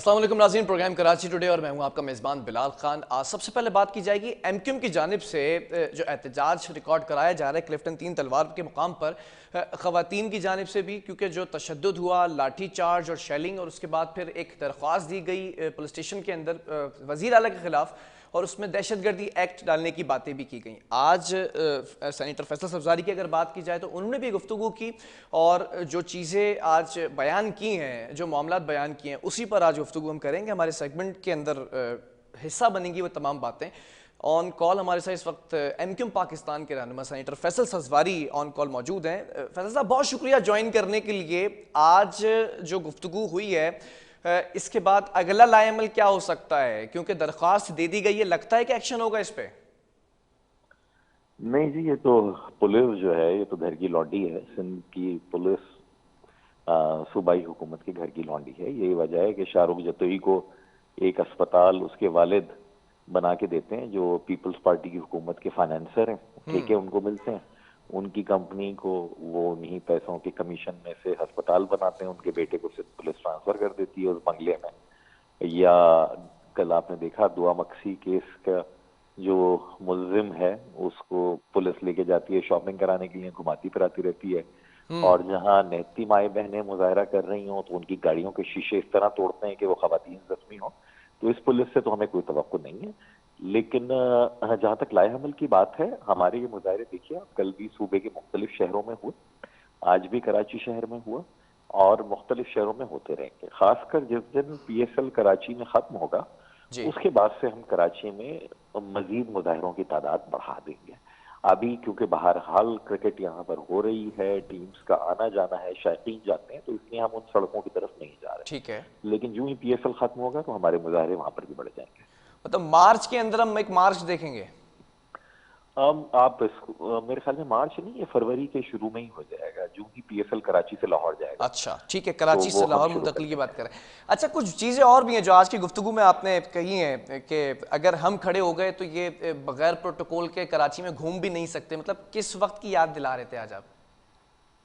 अस्सलाम वालेकुम नाज़रीन, प्रोग्राम कराची टुडे और मैं हूं आपका मेज़बान बिलाल खान। आज सबसे पहले बात की जाएगी एमक्यूएम की जानिब से जो एहतजाज रिकॉर्ड कराया जा रहा है क्लिफ्टन 3 तलवार के मुकाम पर, ख़वातीन की जानिब से भी, क्योंकि जो तशद्दुद हुआ, लाठी चार्ज और शेलिंग, और उसके बाद फिर एक दरख्वास्त दी गई पुलिस स्टेशन के अंदर वज़ीर आला के ख़िलाफ़, और उसमें दहशतगर्दी एक्ट डालने की बातें भी की गई। आज सेनेटर फैसल सब्ज़ारी की अगर बात की जाए तो उन्होंने भी गुफ्तगू की और जो चीज़ें आज बयान की हैं, जो मामलात बयान किए हैं, उसी पर आज गुफ्तगू हम करेंगे। हमारे सेगमेंट के अंदर हिस्सा बनेंगी वो तमाम बातें। ऑन कॉल हमारे साथ इस वक्त एमक्यूएम पाकिस्तान के रहनुमा सेनेटर फैसल सब्ज़ारी ऑन कॉल मौजूद हैं। फैसल साहब, बहुत शुक्रिया ज्वाइन करने के लिए। आज जो गुफ्तगू हुई है, इसके बाद अगला लाएमल क्या हो सकता है, क्योंकि दरख्वास्त दे दी गई है, लगता है कि एक्शन होगा इस पे? नहीं जी, ये तो पुलिस जो है, ये तो घर की लौंडी है। सिंध की पुलिस सूबाई हुकूमत के घर की लौंडी है। यही वजह है कि शाहरुख जतोई को एक अस्पताल उसके वालिद बना के देते हैं, जो पीपल्स पार्टी की हुकूमत के फाइनेंसर हैं। ठेके उनको मिलते हैं, उनकी कंपनी को वो उन्हीं पैसों के कमीशन में से अस्पताल बनाते हैं। उनके बेटे को सिर्फ पुलिस ट्रांसफर कर देती है उस बंगले में। या कल आपने देखा दुआ मक्सी केस का जो मुल्जिम है, उसको पुलिस लेके जाती है शॉपिंग कराने के लिए, घुमाती फिराती रहती है। और जहां नेहती माए बहनें मुजाहरा कर रही हों तो उनकी गाड़ियों के शीशे इस तरह तोड़ते हैं कि वो खवातीन जख्मी हों। तो इस पुलिस से तो हमें कोई तवक्को नहीं है। लेकिन जहां तक लाए हमल की बात है, हमारे ये मुजाहरे देखिए, कल भी सूबे के मुख्तलिफ शहरों में हुए, आज भी कराची शहर में हुआ और मुख्तलिफ शहरों में होते रहेंगे। खासकर जिस दिन PSL कराची में खत्म होगा, जी। उसके बाद से हम कराची में मजीद मुजाहिरों की तादाद बढ़ा देंगे। अभी क्योंकि बहरहाल क्रिकेट यहाँ पर हो रही है, टीम्स का आना जाना है, शायकीन जाते हैं, तो इसलिए हम उन सड़कों की तरफ नहीं जा ठीक है। रहे। लेकिन यूं ही PSL खत्म होगा तो हमारे मुजाहरे वहां पर भी बढ़ जाएंगे। मतलब मार्च के अंदर हम एक मार्च देखेंगे? आप मेरे ख्याल में मार्च नहीं, ये फरवरी के शुरू में ही हो जाएगा, जो ही PSL कराची से लाहौर जाएगा अच्छा, ठीक है, तो कराची वो से हम लाहौर शुरू कर मुंतकली की बात देंगे। करें। अच्छा, कुछ चीज़ें और भी हैं जो आज की गुफ्तगू में आपने कही हैं कि अगर हम खड़े हो गए तो ये बगैर प्रोटोकॉल के कराची में घूम भी नहीं सकते। मतलब किस वक्त की याद दिला रहे थे आज आप?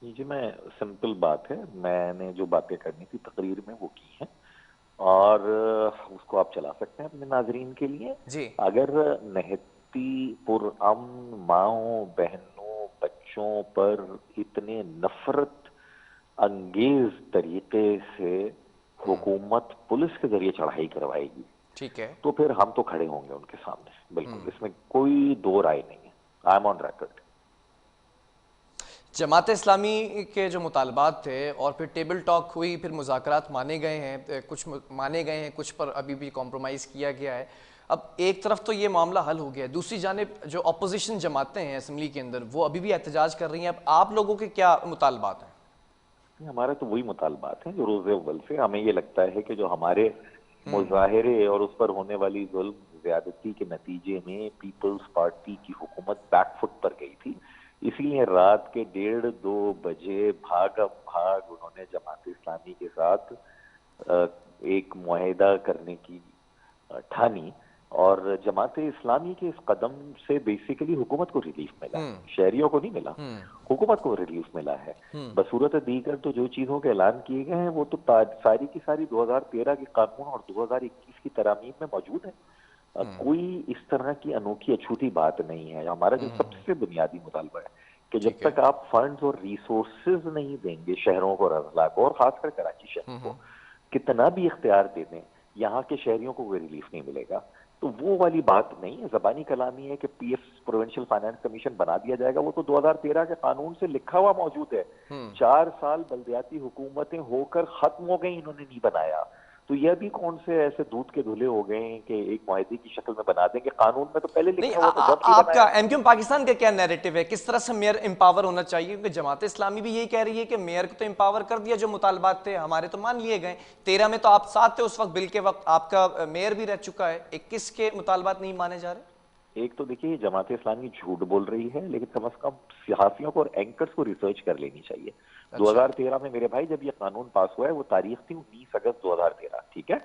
जी, मैं सिंपल बात है, मैंने जो बातें करनी थी तकरीर में वो की है, और उसको आप चला सकते हैं अपने नाजरीन के लिए। जी। अगर नहती पुरअमन माओ बहनों बच्चों पर इतने नफरत अंगेज तरीके से हुकूमत पुलिस के जरिए चढ़ाई करवाएगी, ठीक है। तो फिर हम तो खड़े होंगे उनके सामने, बिल्कुल, इसमें कोई दो राय नहीं है। I am on record. Jamaat Islami के जो मुतालबात थे और फिर टेबल टॉक हुई, फिर मुज़ाकरात माने गए हैं, कुछ माने गए हैं, कुछ पर अभी भी कॉम्प्रोमाइज़ किया गया है। अब एक तरफ तो ये मामला हल हो गया है, दूसरी जानिब जो अपोजिशन जमातें हैं असम्बली के अंदर, वो अभी भी एहतजाज कर रही हैं। अब आप लोगों के क्या मुतालबात हैं? हमारे तो वही मुतालबात हैं जो रोज़ अव्वल से। हमें ये लगता है कि जो हमारे मुजाहिरे और उस पर होने वाली जुल्म ज्यादती के नतीजे में पीपल्स पार्टी की हुकूमत बैकफुट पर गई थी, इसीलिए रात के 1:30-2 बजे भाग उन्होंने जमात इस्लामी के साथ एक मुआहिदा करने की ठानी। और जमात इस्लामी के इस कदम से बेसिकली हुकूमत को रिलीफ मिला है, शहरियों को नहीं मिला, हुकूमत को रिलीफ मिला है। बसूरत दीगर तो जो चीजों के ऐलान किए गए हैं वो तो सारी की सारी 2013 के कानून और 2021 की तरमीम में मौजूद है। कोई इस तरह की अनोखी अछूती बात नहीं है। हमारा जो सबसे बुनियादी मुतालबा है कि जब ठीक है। तक आप फंड्स और रिसोर्सेज नहीं देंगे शहरों को, अजला को, और खासकर कराची शहर को, कितना भी इख्तियार दे दें, यहाँ के शहरियों को कोई रिलीफ नहीं मिलेगा। तो वो वाली बात नहीं है। जबानी कलामी है कि PF प्रोविंशियल फाइनेंस कमीशन बना दिया जाएगा, वो तो 2013 के कानून से लिखा हुआ मौजूद है। 4 साल बल्दियाती हुकूमतें होकर खत्म हो गई, इन्होंने नहीं बनाया। तो यह भी कौन से ऐसे दूध के धुले हो गए हैं कि एक मुआहदे की शक्ल में बना देंगे? कानून में तो पहले नहीं, लिखा हुआ था, जब नहीं आपका बनाया। एमक्यूएम पाकिस्तान का क्या नैरेटिव है? किस तरह से मेयर एम्पावर होना चाहिए? क्योंकि जमात इस्लामी भी यही कह रही है कि मेयर को तो एम्पावर कर दिया, जो मुतालबात थे हमारे तो मान लिए गए। 13 में तो आप साथ थे, उस वक्त बिल के वक्त आपका मेयर भी रह चुका है। 21 के मुतालबात नहीं माने जा रहे? एक तो देखिए, जमात इस्लामी झूठ बोल रही है, लेकिन कम से कम सहाफियों को और एंकर्स को रिसर्च कर लेनी चाहिए। अच्छा। 2013 में मेरे भाई जब ये कानून पास हुआ है, वो तारीख थी 19 अगस्त 2013, ठीक है।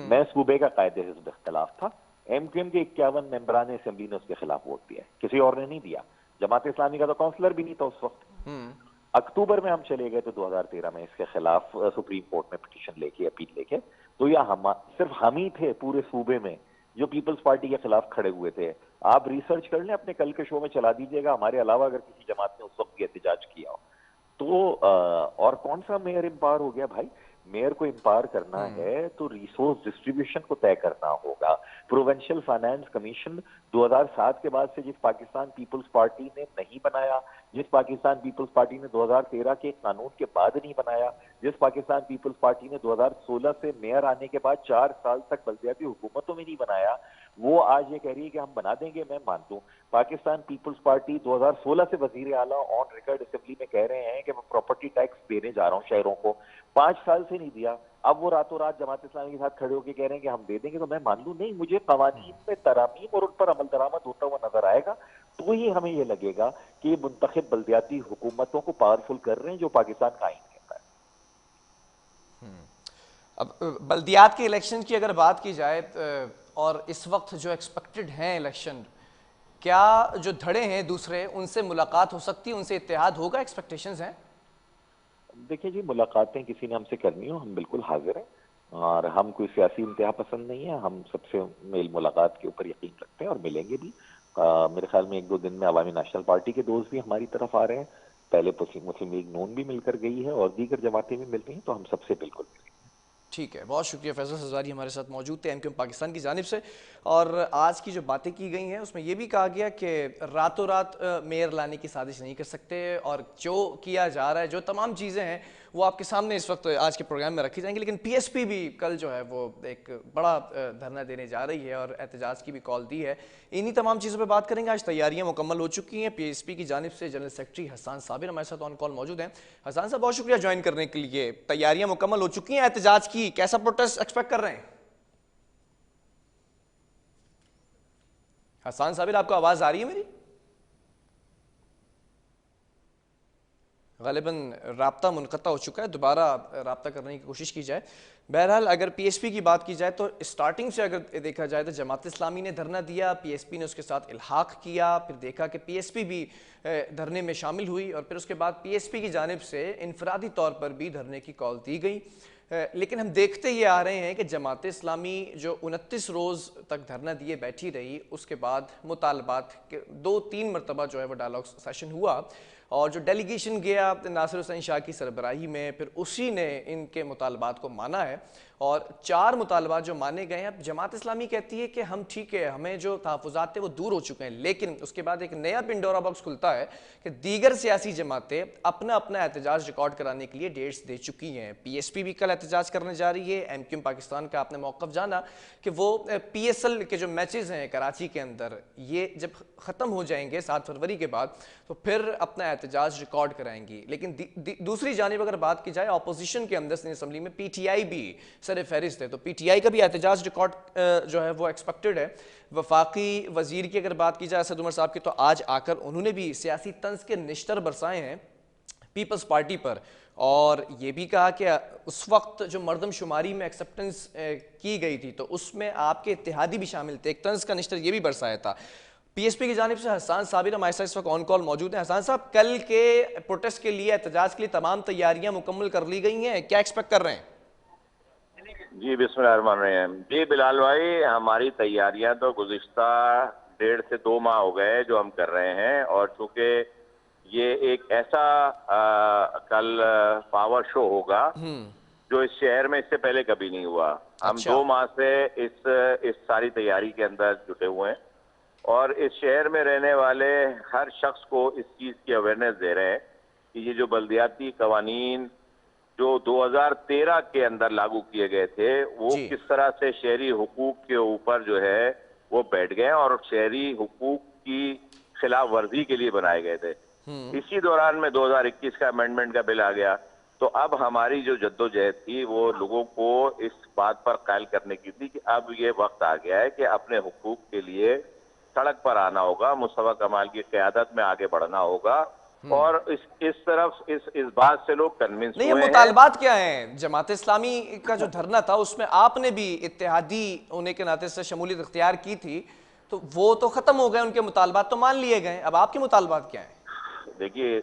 मैं सूबे का कायदे हिस्ब इख्तिलाफ था। MQM के 51 मेंबरान असेंबली ने उसके खिलाफ वोट दिया, किसी और ने नहीं दिया। जमात इस्लामी का तो काउंसलर भी नहीं था उस वक्त। अक्टूबर में हम चले गए थे 2013 में इसके खिलाफ सुप्रीम कोर्ट में पिटीशन लेके, अपील लेके। तो या हम सिर्फ हम ही थे पूरे सूबे में जो पीपल्स पार्टी के खिलाफ खड़े हुए थे? आप रिसर्च कर लें, अपने कल के शो में चला दीजिएगा, हमारे अलावा अगर किसी जमात ने उस वक्त भी एहतजाज किया हो तो और कौन सा मेयर इम्पावर हो गया भाई? मेयर को इम्पावर करना है तो रिसोर्स डिस्ट्रीब्यूशन को तय करना होगा। प्रोविंशियल फाइनेंस कमीशन 2007 के बाद से जिस पाकिस्तान पीपल्स पार्टी ने नहीं बनाया, जिस पाकिस्तान पीपल्स पार्टी ने 2013 के कानून के बाद नहीं बनाया, जिस पाकिस्तान पीपल्स पार्टी ने 2016 से मेयर आने के बाद 4 साल तक बल्दियाती हुकूमतों में नहीं बनाया, वो आज ये कह रही है कि हम बना देंगे। मैं मान दूं, पाकिस्तान पीपल्स पार्टी 2016 से वजीर आला ऑन रिकॉर्ड असेंबली में कह रहे हैं कि मैं प्रॉपर्टी टैक्स देने जा रहा हूं शहरों को, 5 साल से नहीं दिया। अब वो रातों रात जमात इस्लामी के साथ खड़े होकर कह रहे हैं कि हम दे देंगे। तो मैं मान लूं नहीं, मुझे कवानीन में तरामीम और उन पर अमल दरामद होता हुआ नजर आएगा तो ही हमें ये लगेगा कि ये मुंतखब बल्दियाती हुकूमतों को पावरफुल कर रहे हैं जो पाकिस्तान का आइन कहता है। अब बल्दियात के इलेक्शन की अगर बात की जाए और इस वक्त जो एक्सपेक्टेड हैं इलेक्शन, क्या जो धड़े हैं दूसरे उनसे मुलाकात हो सकती है, उनसे इत्तेहाद होगा, एक्सपेक्टेशंस हैं? देखिए जी, मुलाकातें किसी ने हमसे करनी हो हम बिल्कुल हाजिर हैं, और हम कोई सियासी इंतहा पसंद नहीं है। हम सबसे मेल मुलाकात के ऊपर यकीन रखते हैं और मिलेंगे भी। मेरे ख्याल में 1-2 दिन में अवामी नेशनल पार्टी के दोस्त भी हमारी तरफ आ रहे हैं, पहले मुस्लिम लीग नून भी मिलकर गई है और दीगर जमातें भी मिल रही हैं, तो हम सबसे बिल्कुल मिलेंगे। ठीक है, बहुत शुक्रिया। फैसल सज़ारी हमारे साथ मौजूद थे एमक्यूएम पाकिस्तान की जानिब से। और आज की जो बातें की गई हैं उसमें यह भी कहा गया कि रातों रात मेयर लाने की साजिश नहीं कर सकते, और जो किया जा रहा है, जो तमाम चीज़ें हैं वो आपके सामने इस वक्त आज के प्रोग्राम में रखी जाएंगी। लेकिन पीएसपी भी कल जो है वो एक बड़ा धरना देने जा रही है और एहतजाज की भी कॉल दी है। इन्हीं तमाम चीज़ों पर बात करेंगे। आज तैयारियां मुकम्मल हो चुकी हैं। पीएसपी की जानिब से जनरल सेक्रेटरी हसन साबिर हमारे साथ ऑन कॉल मौजूद हैं। हसन साहब, बहुत शुक्रिया ज्वाइन करने के लिए। तैयारियां मुकम्मल हो चुकी हैं एहतजाज की, कैसा प्रोटेस्ट एक्सपेक्ट कर रहे हैं? हसन साबिर, आपको आवाज़ आ रही है मेरी? ग़ालिबन राब्ता मुनक़ता हो चुका है, दोबारा राब्ता करने की कोशिश की जाए। बहरहाल, अगर पीएसपी की बात की जाए तो स्टार्टिंग से अगर देखा जाए तो जमात इस्लामी ने धरना दिया, पीएसपी ने उसके साथ इल्हाक किया, फिर देखा कि पीएसपी भी धरने में शामिल हुई, और फिर उसके बाद पीएसपी की जानिब से इनफरादी तौर पर भी धरने की कॉल दी गई। लेकिन हम देखते ये आ रहे हैं कि जमात इस्लामी जो 29 रोज़ तक धरना दिए बैठी रही, उसके बाद मुतालबात 2-3 मरतबा जो है वो डायलॉग सेशन हुआ, और जो डेलीगेशन गया नासिर हुसैन शाह की सरबराही में, फिर उसी ने इनके मुतालबात को माना है, और 4 मुतालबात जो माने गए हैं। अब जमात इस्लामी कहती है कि हम ठीक है, हमें जो तहफ़्फ़ुज़ात थे वो दूर हो चुके हैं, लेकिन उसके बाद एक नया पिंडोरा बॉक्स खुलता है कि दीगर सियासी जमातें अपना अपना एहतजाज रिकॉर्ड कराने के लिए डेट्स दे चुकी हैं। पीएसपी भी कल एहतजाज करने जा रही है। एमक्यूएम पाकिस्तान का आपने मौक़िफ़ जाना कि वो पीएसएल के जो मैचेज़ हैं कराची के अंदर, ये जब ख़त्म हो जाएंगे 7 फरवरी के बाद, तो फिर अपना एहतजाज रिकॉर्ड कराएंगी। लेकिन दूसरी जानिब अगर बात की जाए, अपोजिशन के अंदर असम्बली में पीटीआई भी सर फहरिस्त है, तो पीटीआई का भी एहतजाज रिकॉर्ड जो है वो एक्सपेक्टेड है। वफाकी वजीर की अगर बात की जाए असद उमर साहब की, तो आज आकर उन्होंने भी सियासी तंज के निश्तर बरसाए हैं पीपल्स पार्टी पर, और ये भी कहा कि उस वक्त जो मरदमशुमारी में एक्सेप्टेंस की गई थी तो उसमें आपके इत्तेहादी भी शामिल थे, एक तंज का निश्तर ये भी बरसाया था। पीएसपी की जानिब से हसन साबिर हमारे साथ इस वक्त ऑन कॉल मौजूद हैं। हसन साहब, कल के प्रोटेस्ट के लिए, एहतजाज के लिए तमाम तैयारियां मुकम्मल कर ली गई हैं, क्या एक्सपेक्ट कर रहे हैं? जी बिस्मिल्लाहिर्रहमानिर्रहीम। जी बिलाल भाई, हमारी तैयारियां तो गुज़िश्ता 1.5 से 2 माह हो गए जो हम कर रहे हैं, और चूंकि ये एक ऐसा कल पावर शो होगा जो इस शहर में इससे पहले कभी नहीं हुआ। हम अच्छा। 2 माह से इस सारी तैयारी के अंदर जुटे हुए हैं, और इस शहर में रहने वाले हर शख्स को इस चीज़ की अवेयरनेस दे रहे हैं कि ये जो बल्दियाती कवानीन जो 2013 के अंदर लागू किए गए थे, वो किस तरह से शहरी हुकूक के ऊपर जो है वो बैठ गए और शहरी हुकूक की खिलाफ वर्जी के लिए बनाए गए थे। इसी दौरान में 2021 का अमेंडमेंट का बिल आ गया। तो अब हमारी जो जद्दोजहद थी वो लोगों को इस बात पर कायल करने की थी कि अब ये वक्त आ गया है कि अपने हुकूक के लिए सड़क पर आना होगा, मुस्तफा कमाल की क़यादत में आगे बढ़ना होगा, और इस तरफ इस बात से लोग कन्विंस हुए हैं। नहीं, मुतालबात क्या हैं? जमात इस्लामी का जो धरना था उसमें आपने भी इत्तेहादी होने के नाते से शमूलियत इख्तियार की थी, तो वो तो खत्म हो गए, उनके मुतालबात तो मान लिए गए, अब आपके मुतालबात क्या हैं? देखिए,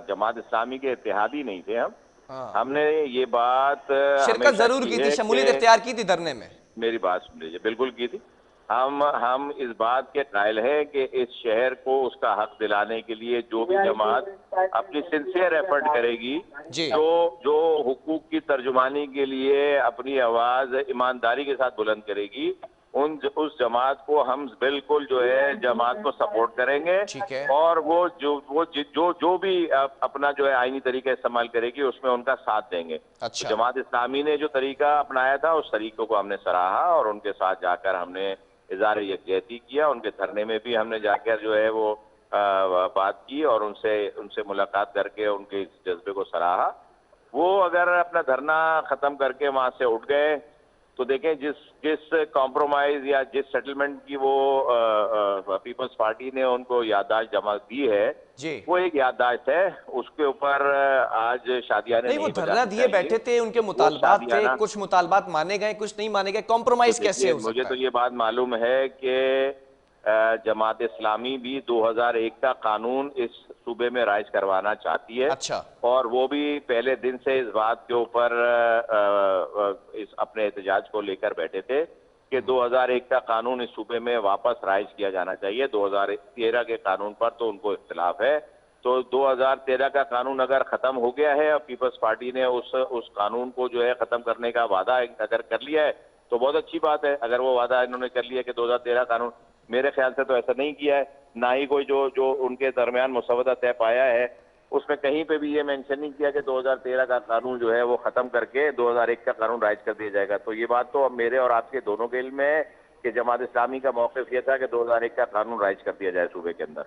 जमात इस्लामी के इत्तेहादी नहीं थे हम, हाँ। हमने ये बात शिरकत हमेशा जरूर की की थी, है शमूलियत कि इख्तियार की थी धरने में। मेरी बात सुन लीजिए, बिल्कुल की थी। हम इस बात के कायल हैं कि इस शहर को उसका हक दिलाने के लिए जो भी जमात अपनी सिंसियर एफर्ट करेगी, जी। जो जो हुकूक की तर्जुमानी के लिए अपनी आवाज ईमानदारी के साथ बुलंद करेगी, उस जमात को हम बिल्कुल जो है जमात को सपोर्ट करेंगे। ठीक है। और जो भी अपना जो है आईनी तरीका इस्तेमाल करेगी उसमें उनका साथ देंगे। तो अच्छा। जमात इस्लामी ने जो तरीका अपनाया था उस तरीके को हमने सराहा और उनके साथ जाकर हमने इज़हार यकजहती किया। उनके धरने में भी हमने जाकर जो है वो बात की और उनसे उनसे मुलाकात करके उनके इस जज्बे को सराहा। वो अगर अपना धरना खत्म करके वहां से उठ गए तो देखें, जिस जिस कॉम्प्रोमाइज या जिस सेटलमेंट की वो पीपल्स पार्टी ने उनको याददाश्त जमा दी है, जी। वो एक याददाश्त है। उसके ऊपर आज शादियाने नहीं, वो नहीं धरना बजानी दिए बैठे चाहिए। थे, उनके वो मुतालबात थे, शादियाना, कुछ मुतालबात माने गए, कुछ नहीं माने गए, तो कॉम्प्रोमाइज कैसे देखिए हो मुझे सकता तो है? ये बात मालूम है कि जमात इस्लामी भी 2001 का कानून इस सूबे में राइज करवाना चाहती है। अच्छा। और वो भी पहले दिन से इस बात के ऊपर इस अपने एहतजाज को लेकर बैठे थे कि 2001 का कानून इस सूबे में वापस राइज किया जाना चाहिए। 2013 के कानून पर तो उनको इख्तिलाफ है। तो 2013 का कानून अगर खत्म हो गया है और पीपल्स पार्टी ने उस कानून को जो है खत्म करने का वादा अगर कर लिया है तो बहुत अच्छी बात है। अगर वो वादा इन्होंने कर लिया कि 2013 कानून, मेरे ख्याल से तो ऐसा नहीं किया है, ना ही कोई जो जो उनके दरमियान मुसवदा तय पाया है उसमें कहीं पे भी ये मेंशन नहीं किया कि 2013 का कानून जो है वो खत्म करके 2001 का कानून राइज कर दिया जाएगा। तो ये बात तो अब मेरे और आपके दोनों के इल्म में है कि जमात इस्लामी का मौक़िफ़ ये था कि 2001 का कानून राइज कर दिया जाए सूबे के अंदर।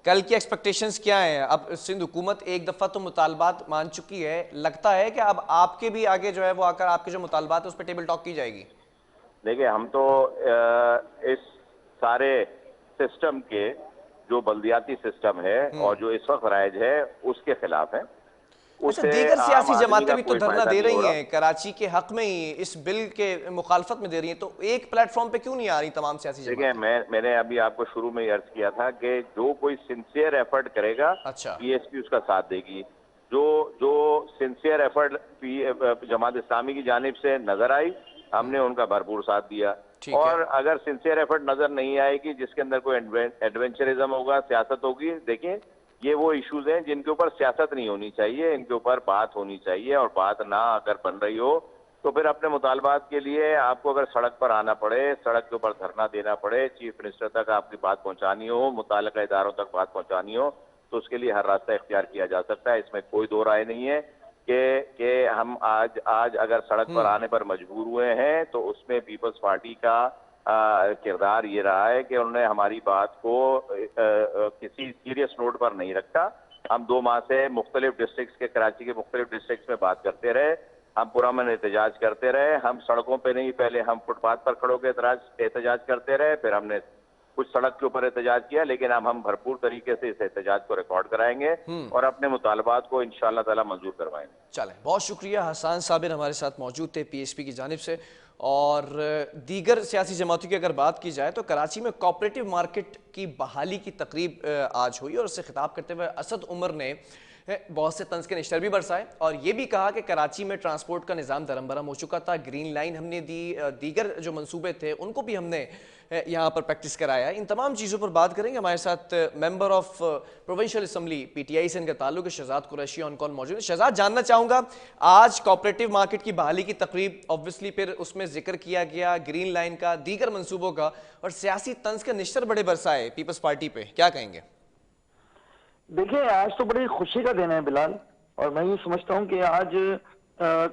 कल की एक्सपेक्टेशंस क्या हैं? अब सिंध हुकूमत एक दफा तो मुतालबात मान चुकी है, लगता है कि अब आपके भी आगे जो है वो आकर आपके जो मुतालबात है उस पर टेबल टॉक की जाएगी। देखिए, हम तो इस सारे सिस्टम के जो बल्दियाती सिस्टम है और जो इस वक्त राइज है उसके खिलाफ है। अच्छा, उससे दीगर आम सियासी आदमी जमातें का भी तो कोई धरना फायदा दे नहीं हो रही रहा। हैं, कराची के हक में ही इस बिल के मुखालफत में दे रही हैं, तो एक प्लेटफॉर्म पे क्यों नहीं आ रही तमाम सियासी देखिए, जमातें? मैंने अभी आपको शुरू में ही अर्ज किया था कि जो कोई सिंसियर एफर्ट करेगा अच्छा। पीएसपी उसका साथ देगी। जो जो सिंसियर एफर्ट जमात इस्लामी की जानिब से नजर आई, हमने उनका भरपूर साथ दिया। ठीक है। और अगर सिंसियर एफर्ट नजर नहीं आएगी, जिसके अंदर कोई एडवेंचरिज्म होगा, सियासत होगी, देखिए ये वो इश्यूज हैं जिनके ऊपर सियासत नहीं होनी चाहिए, इनके ऊपर बात होनी चाहिए। और बात ना अगर बन रही हो तो फिर अपने मुतालबात के लिए आपको अगर सड़क पर आना पड़े, सड़क के ऊपर धरना देना पड़े, चीफ मिनिस्टर तक आपकी बात पहुंचानी हो, मुताल्लिका इदारों तक बात पहुंचानी हो, तो उसके लिए हर रास्ता इख्तियार किया जा सकता है। इसमें कोई दो राय नहीं है कि हम आज अगर सड़क पर आने पर मजबूर हुए हैं तो उसमें पीपल्स पार्टी का किरदार ये रहा है कि उन्होंने हमारी बात को किसी सीरियस नोट पर नहीं रखा। हम 2 माह से मुख्तलिफ डिस्ट्रिक्ट के, कराची के मुख्तलिफ डिस्ट्रिक्ट में बात करते रहे, हम पुरअमन एहतजाज करते रहे। हम सड़कों पे नहीं, पहले हम फुटपाथ पर खड़े होकर एहतजाज करते रहे, फिर हमने कुछ सड़क के ऊपर एहतजाज किया। लेकिन अब हम भरपूर तरीके से इस एहतजाज को रिकॉर्ड कराएंगे और अपने मुतालबात को इंशाअल्लाह ताला मंजूर करवाएंगे। चलें, बहुत शुक्रिया। हसन साबिर हमारे साथ मौजूद थे पीएसपी की जानिब से। और दीगर सियासी जमातों की अगर बात की जाए तो कराची में कोऑपरेटिव मार्केट की बहाली की तकरीब आज हुई और उससे खिताब करते हुए असद उमर ने बहुत से तंज के निश्तर भी बरसाए और ये भी कहा कि कराची में ट्रांसपोर्ट का निज़ाम दरम बरम हो चुका था, ग्रीन लाइन हमने दी, दीगर जो मंसूबे थे उनको भी हमने यहाँ पर प्रैक्टिस कराया। इन तमाम चीज़ों पर बात करेंगे। हमारे साथ member of provincial assembly PTI से इनका ताल्लुक है, शहजाद कुरैशी ऑन कॉल मौजूद है। शहजाद, जानना चाहूँगा, आज कोऑपरेटिव मार्केट की बहाली की तकरीब, ऑब्वियसली फिर उसमें जिक्र किया गया ग्रीन लाइन का, दीगर मंसूबों का, और सियासी तंज के निश्तर बड़े बरसाए पीपल्स पार्टी पे, क्या कहेंगे? देखिए, आज तो बड़ी खुशी का दिन है बिलाल, और मैं ये समझता हूँ कि आज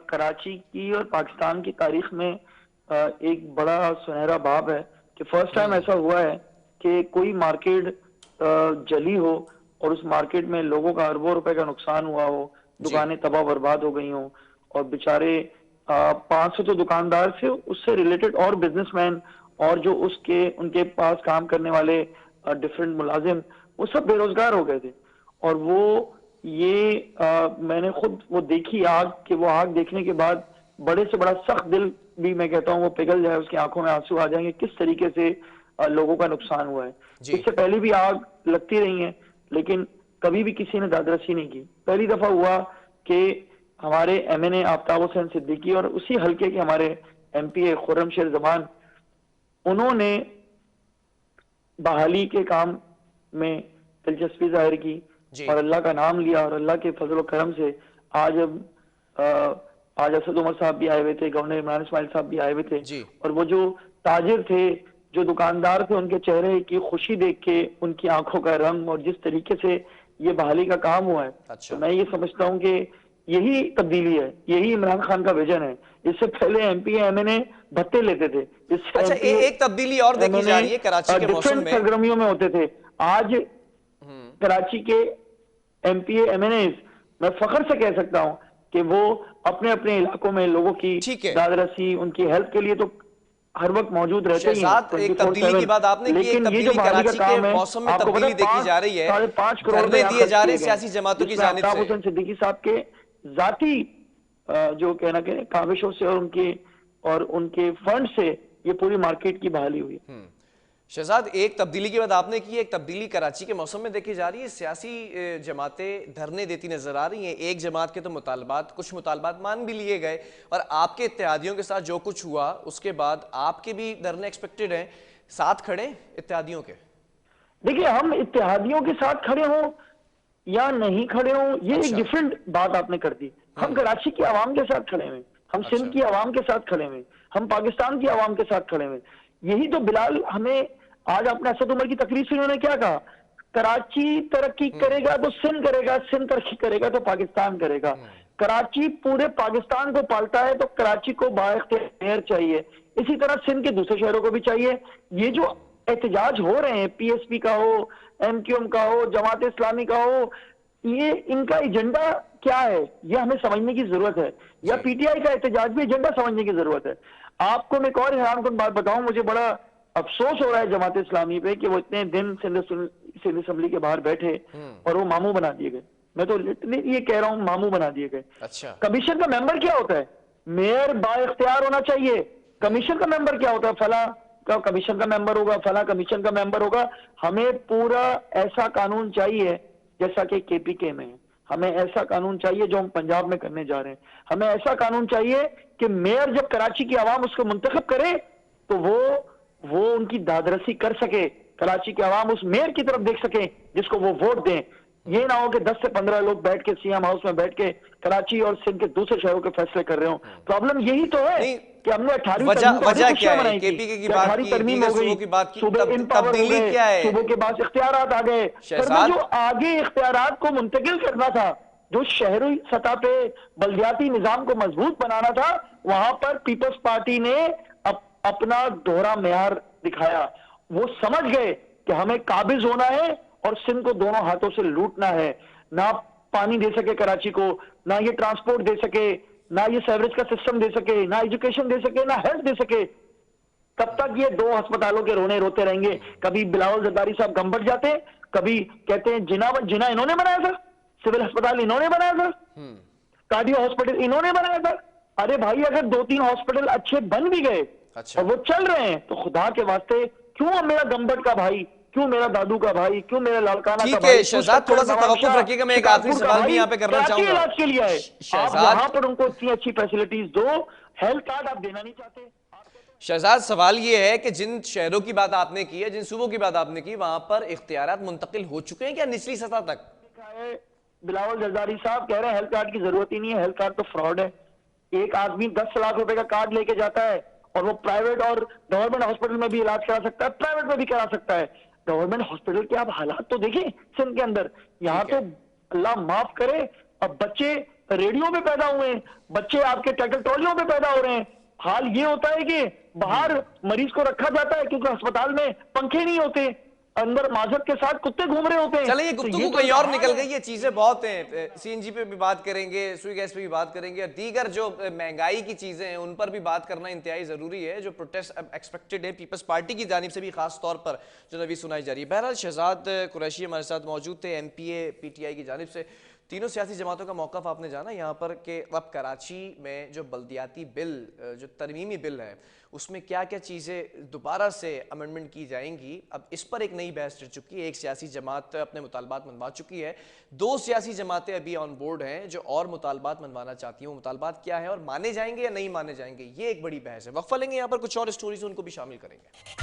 कराची की और पाकिस्तान की तारीख में एक बड़ा सुनहरा बाब है कि फर्स्ट टाइम ऐसा हुआ है कि कोई मार्केट जली हो और उस मार्केट में लोगों का अरबों रुपए का नुकसान हुआ हो, दुकानें तबाह बर्बाद हो गई हों, और बेचारे 500 तो दुकानदार से उससे रिलेटेड और बिजनेसमैन और जो उसके उनके पास काम करने वाले डिफरेंट मुलाजिम, वो सब बेरोजगार हो गए थे। और वो ये मैंने खुद वो देखी आग, कि वो आग देखने के बाद बड़े से बड़ा सख्त दिल भी, मैं कहता हूँ, वो पिघल जाए, उसकी आंखों में आंसू आ जाएंगे, किस तरीके से लोगों का नुकसान हुआ है। इससे पहले भी आग लगती रही है लेकिन कभी भी किसी ने दादरसी नहीं की। पहली दफा हुआ कि हमारे MNA आफ्ताब हुसैन सिद्दीकी और उसी हल्के के हमारे MPA खुर्रमशेर जमान, उन्होंने बहाली के काम में दिलचस्पी जाहिर की जी। और अल्लाह का नाम लिया, और अल्लाह के फजल व करम से आज आज असद उमर साहब भी आए हुए थे, गवर्नर इमरान इस्माइल साहब भी आए हुए थे, जी। और वो जो ताजिर थे, जो दुकानदार थे, उनके चेहरे की खुशी देख के, उनकी आंखों का रंग और जिस तरीके से ये बहाली का काम हुआ है, अच्छा। तो मैं ये समझता हूँ कि यही तब्दीली है, यही इमरान खान का विजन है। इससे पहले MPA MNA भत्ते लेते थे, इससे अच्छा, एक तब्दीली और देखी जा रही है कराची के मौसम डिफरेंट में। सरगर्मियों में होते थे। आज कराची के MPA MNAs, मैं फख्र से कह सकता हूं कि वो अपने अपने इलाकों में लोगों की ठीक है। दादरसी, उनकी हेल्प के लिए तो हर वक्त मौजूद रहते ही हैं। शहजाद, एक तब्दीली की बात आपने की, एक लेकिन ये तब्दीली जो बहाली का कराची के काम है, मौसम में आपको पता तब्दीली है, देखी जा रही है। 5.5 करोड़ धरने रुपए दिए जा रहे हैं खर्च किए सियासी गए, जमातों की जिसमें जानिब आफ्ताब से। हुसैन सिद्दीकी साहब के जाती जो कहना के काविशों से और उनके फंड से ये पूरी मार्केट की बहाली हुई है। शहजाद, एक तब्दीली की बात आपने की, एक तब्दीली कराची के मौसम में देखी जा रही है। सियासी जमातें धरने देती नजर आ रही हैं। एक जमात के तो मुतालबात, कुछ मुतालबात मान भी लिए गए, और आपके इत्तेहादियों के साथ जो कुछ हुआ उसके बाद आपके भी धरने एक्सपेक्टेड हैं। साथ खड़े इत्तेहादियों के? देखिए, हम इत्तेहादियों के साथ खड़े हों या नहीं खड़े हों, ये एक अच्छा। डिफरेंट बात आपने कर दी। हम कराची की आवाम के साथ खड़े हुए, हम अच्छा। सिंध की आवाम के साथ खड़े हुए, हम पाकिस्तान की आवाम के साथ खड़े हुए। यही तो बिलाल, हमें आज आपने असद उमर की तकरीर से उन्होंने क्या कहा, कराची तरक्की करेगा तो सिंध करेगा, सिंध तरक्की करेगा तो पाकिस्तान करेगा। कराची पूरे पाकिस्तान को पालता है, तो कराची को बाइख्तियार चाहिए, इसी तरह सिंध के दूसरे शहरों को भी चाहिए। ये जो एहतजाज हो रहे हैं, PSP का हो, MQM का हो, जमात इस्लामी का हो, ये इनका एजेंडा क्या है, ये हमें समझने की जरूरत है। या PTI का एहतजाज भी एजेंडा समझने की जरूरत है। आपको मैं एक और हैरानकुन बात बताऊं, मुझे बड़ा अफसोस हो रहा है जमात इस्लामी पे कि वो इतने दिन सिंध असेंबली के बाहर बैठे और वो मामू बना दिए गए। मैं तो लिटरली ये कह रहा हूं, मामू बना दिए गए। अच्छा। कमीशन का मेंबर क्या होता है? मेयर बाइख्तियार होना चाहिए। कमीशन का मेंबर क्या होता है? फला का कमीशन का मेंबर होगा, फला कमीशन का मेंबर होगा। हमें पूरा ऐसा कानून चाहिए जैसा कि KPK में है। हमें ऐसा कानून चाहिए जो हम पंजाब में करने जा रहे हैं। हमें ऐसा कानून चाहिए कि मेयर जब कराची की आवाम उसको मुंतखब करे तो वो उनकी दादरसी कर सके, कराची की आवाम उस मेयर की तरफ देख सके जिसको वो वोट दें। ये ना हो कि 10 से 15 लोग बैठ के CM हाउस में बैठ के कराची और सिंध के दूसरे शहरों के फैसले कर रहे हो। प्रॉब्लम यही तो है कि हमने 18वीं वजह क्या है? KPK की बात की, तरमीम हो गई, की बात की, सूबे इम्पावर हो तब्दीली गए, क्या है? सूबों के पास इख्तियारात आ गए। जो आगे इख्तियारात को मुंतकिल करना था, जो शहरी सतह पे बल्दियाती निजाम को मजबूत बनाना था, वहां पर पीपल्स पार्टी ने अपना दोहरा मेयार दिखाया। वो समझ गए कि हमें काबिज होना है और सिंध को दोनों हाथों से लूटना है। ना पानी दे सके कराची को, ना ये ट्रांसपोर्ट दे सके, ना ये सेवरेज का सिस्टम दे सके, ना एजुकेशन दे सके, ना हेल्थ दे सके। तब तक ये दो अस्पतालों के रोने रोते रहेंगे। कभी बिलावल जरदारी साहब गम बढ़ जाते, कभी कहते हैं जिना इन्होंने बनाया था, सिविल अस्पताल इन्होंने बनाया था, कार्डियो हॉस्पिटल इन्होंने बनाया था। अरे भाई, अगर 2-3 हॉस्पिटल अच्छे बन भी गए और वो चल रहे हैं, तो खुदा के वास्ते क्यों मेरा गंबट का भाई, क्यों मेरा दादू का भाई, क्यों मेरा लालकाना का भाई? ठीक है शहजाद, थोड़ा सा तवक्कुफ रखिएगा, मैं एक आखिरी सवाल भी यहाँ पे करना चाहूंगा। इलाज के लिए है, आप वहां पर उनको इतनी अच्छी फैसिलिटीज दो, हेल्थ कार्ड आप देना नहीं चाहते। शहजाद, सवाल ये है कि जिन शहरों की बात आपने की है, जिन सूबों की बात आपने की, वहां पर इख्तियारात मुंतकिल हो चुके हैं क्या निचली सतह तक? बिलावल जरदारी साहब कह रहे हैं हेल्थ कार्ड की जरूरत ही नहीं है, हेल्थ कार्ड तो फ्रॉड है। एक आदमी 10 लाख रुपए का कार्ड लेके जाता है और वो प्राइवेट और गवर्नमेंट हॉस्पिटल में भी इलाज करा सकता है, प्राइवेट में भी करा सकता है। गवर्नमेंट हॉस्पिटल के आप हालात तो देखें सिंध के अंदर। यहाँ तो अल्लाह माफ करे, अब बच्चे रेडियो पे पैदा हुए हैं, बच्चे आपके ट्रैक्टर ट्रॉलियों पे पैदा हो रहे हैं। हाल ये होता है कि बाहर मरीज को रखा जाता है क्योंकि अस्पताल में पंखे नहीं होते, अंदर माजत के साथ कुत्ते घूम रहे होते हैं। चलिए, ये गुफ्तगू कहीं और निकल गई, ये चीजें बहुत हैं। CNG पे भी बात करेंगे, सुई गैस पे भी बात करेंगे, और दीगर जो महंगाई की चीजें हैं उन पर भी बात करना इंतहाई जरूरी है। जो प्रोटेस्ट एक्सपेक्टेड है पीपल्स पार्टी की जानिब से भी खास तौर पर जो नवी सुनाई जा रही है। बहरहाल, शहजाद कुरैशी हमारे साथ मौजूद थे, MPA PTI की जानिब से। तीनों सियासी जमातों का मौक़िफ़ आपने जाना यहाँ पर कि अब कराची में जो बल्दियाती बिल, जो तरमीमी बिल है, उसमें क्या क्या चीज़ें दोबारा से अमेंडमेंट की जाएंगी। अब इस पर एक नई बहस चल चुकी है। एक सियासी जमात अपने मुतालबात मनवा चुकी है, दो सियासी जमातें अभी ऑन बोर्ड हैं जो और मुतालबात मनवाना चाहती हैं। वो मुतालबात क्या है और माने जाएंगे या नहीं माने जाएंगे, ये एक बड़ी बहस है। वक्फा लेंगे यहाँ पर, कुछ और स्टोरीज उनको भी शामिल करेंगे।